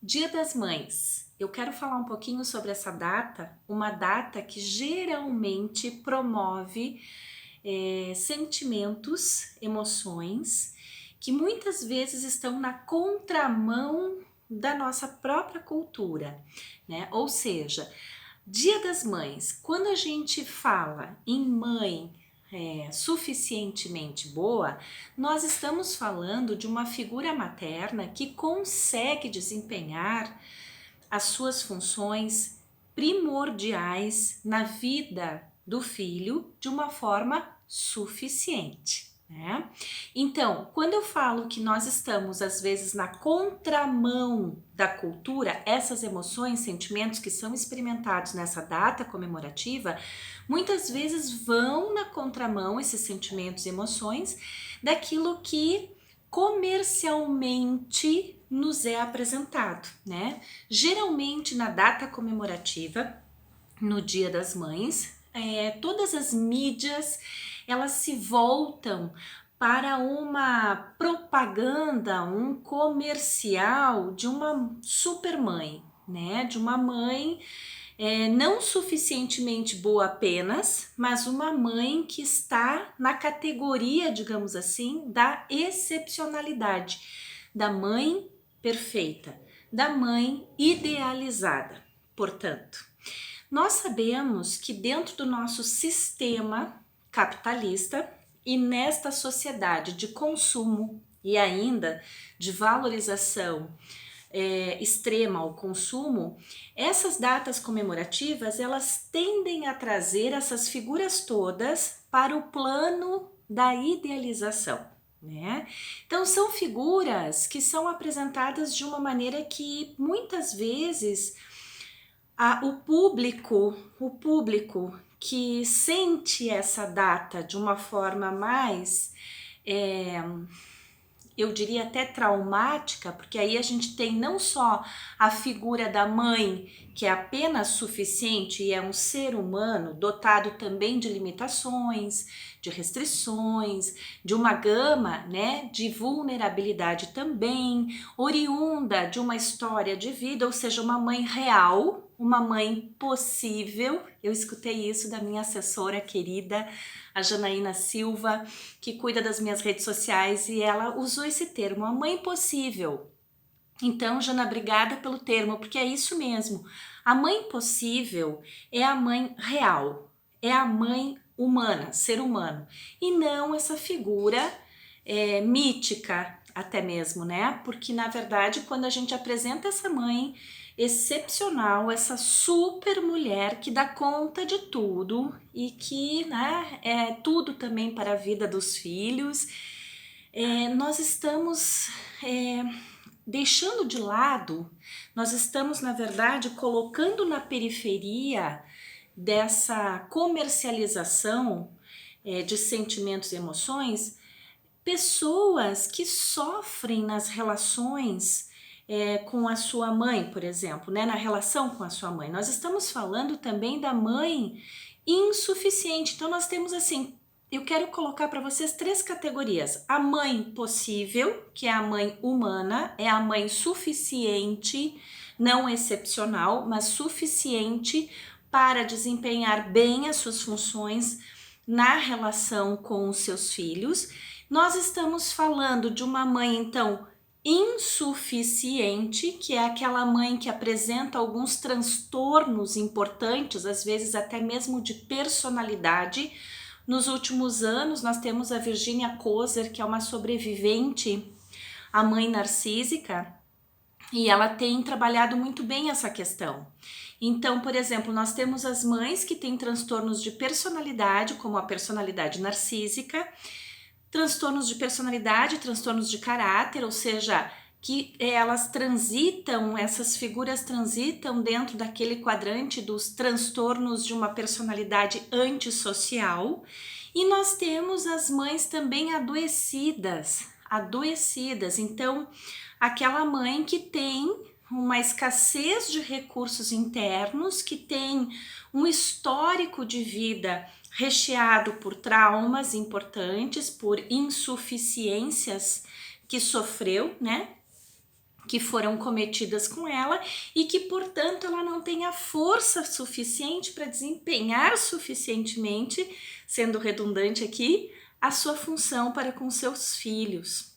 Dia das Mães. Eu quero falar um pouquinho sobre essa data, uma data que geralmente promove sentimentos, emoções que muitas vezes estão na contramão da nossa própria cultura, né? Ou seja, Dia das Mães, quando a gente fala em mãe suficientemente boa, nós estamos falando de uma figura materna que consegue desempenhar as suas funções primordiais na vida do filho de uma forma suficiente, né? Então, quando eu falo que nós estamos às vezes na contramão da cultura, essas emoções, sentimentos que são experimentados nessa data comemorativa, muitas vezes vão na contramão esses sentimentos e emoções daquilo que comercialmente nos é apresentado, né? Geralmente na data comemorativa, no Dia das Mães, todas as mídias elas se voltam para uma propaganda, um comercial de uma supermãe, né? De uma mãe não suficientemente boa apenas, mas uma mãe que está na categoria, digamos assim, da excepcionalidade, da mãe perfeita, da mãe idealizada. Portanto, nós sabemos que dentro do nosso sistema capitalista e nesta sociedade de consumo e ainda de valorização extrema ao consumo, essas datas comemorativas elas tendem a trazer essas figuras todas para o plano da idealização, né? Então são figuras que são apresentadas de uma maneira que muitas vezes o público que sente essa data de uma forma mais eu diria até traumática, porque aí a gente tem não só a figura da mãe, que é apenas suficiente e é um ser humano dotado também de limitações, de restrições, de uma gama, né, de vulnerabilidade também, oriunda de uma história de vida, ou seja, uma mãe real, uma mãe possível. Eu escutei isso da minha assessora querida, a Janaína Silva, que cuida das minhas redes sociais, e ela usou esse termo, a mãe possível. Então, Jana, obrigada pelo termo, porque é isso mesmo. A mãe possível é a mãe real, é a mãe humana, ser humano, e não essa figura mítica até mesmo, né? Porque na verdade, quando a gente apresenta essa mãe excepcional, essa super mulher que dá conta de tudo e que, né, é tudo também para a vida dos filhos, nós estamos deixando de lado, nós estamos, na verdade, colocando na periferia dessa comercialização de sentimentos e emoções pessoas que sofrem nas relações com a sua mãe, por exemplo, né? Na relação com a sua mãe. Nós estamos falando também da mãe insuficiente. Então nós temos assim, eu quero colocar para vocês três categorias. A mãe possível, que é a mãe humana, é a mãe suficiente, não excepcional, mas suficiente para desempenhar bem as suas funções na relação com os seus filhos. Nós estamos falando de uma mãe, então, insuficiente, que é aquela mãe que apresenta alguns transtornos importantes, às vezes até mesmo de personalidade. Nos últimos anos, nós temos a Virginia Kozer, que é uma sobrevivente à mãe narcísica, e ela tem trabalhado muito bem essa questão. Então, por exemplo, nós temos as mães que têm transtornos de personalidade, como a personalidade narcísica, transtornos de personalidade, transtornos de caráter, ou seja, que elas transitam, essas figuras transitam dentro daquele quadrante dos transtornos de uma personalidade antissocial. E nós temos as mães também adoecidas, então aquela mãe que tem uma escassez de recursos internos, que tem um histórico de vida recheado por traumas importantes, por insuficiências que sofreu, né? que foram cometidas com ela e que, portanto, ela não tem a força suficiente para desempenhar suficientemente, sendo redundante aqui, a sua função para com seus filhos.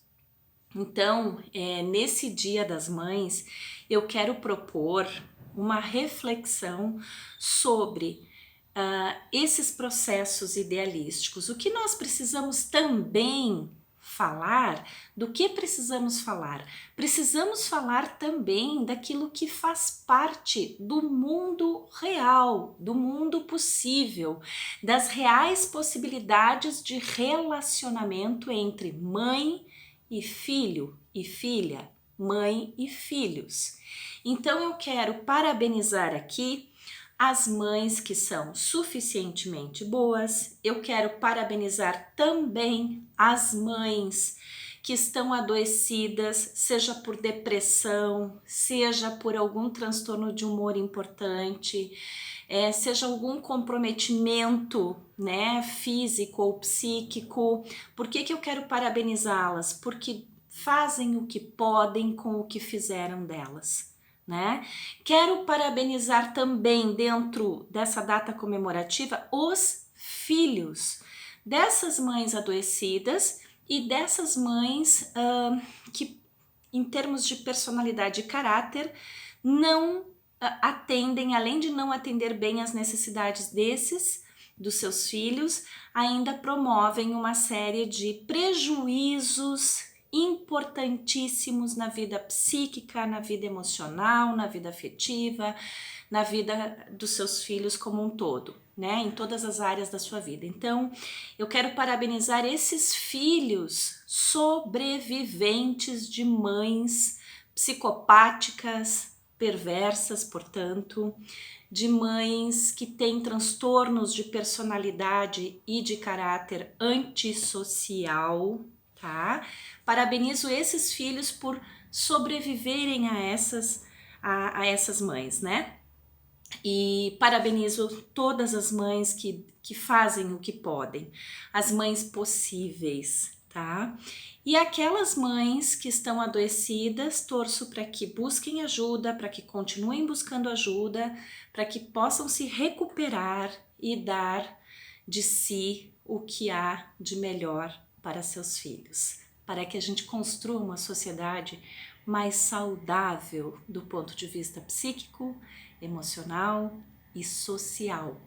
Então, nesse Dia das Mães, eu quero propor uma reflexão sobre esses processos idealísticos. O que nós precisamos também falar, do que precisamos falar? Precisamos falar também daquilo que faz parte do mundo real, do mundo possível, das reais possibilidades de relacionamento entre mãe e filho e filha, mãe e filhos. Então eu quero parabenizar aqui as mães que são suficientemente boas. Eu quero parabenizar também as mães que estão adoecidas, seja por depressão, seja por algum transtorno de humor importante, seja algum comprometimento, né, físico ou psíquico. Por que eu quero parabenizá-las? Porque fazem o que podem com o que fizeram delas. Né? Quero parabenizar também, dentro dessa data comemorativa, os filhos dessas mães adoecidas e dessas mães que, em termos de personalidade e caráter, não atendem, além de não atender bem as necessidades dos seus filhos, ainda promovem uma série de prejuízos importantíssimos na vida psíquica, na vida emocional, na vida afetiva, na vida dos seus filhos como um todo, né? Em todas as áreas da sua vida. Então, eu quero parabenizar esses filhos sobreviventes de mães psicopáticas, perversas, portanto, de mães que têm transtornos de personalidade e de caráter antissocial, tá? Parabenizo esses filhos por sobreviverem a essas mães, né? E parabenizo todas as mães que fazem o que podem, as mães possíveis, tá? E aquelas mães que estão adoecidas, torço para que busquem ajuda, para que continuem buscando ajuda, para que possam se recuperar e dar de si o que há de melhor para seus filhos, para que a gente construa uma sociedade mais saudável do ponto de vista psíquico, emocional e social.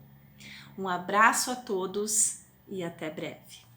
Um abraço a todos e até breve.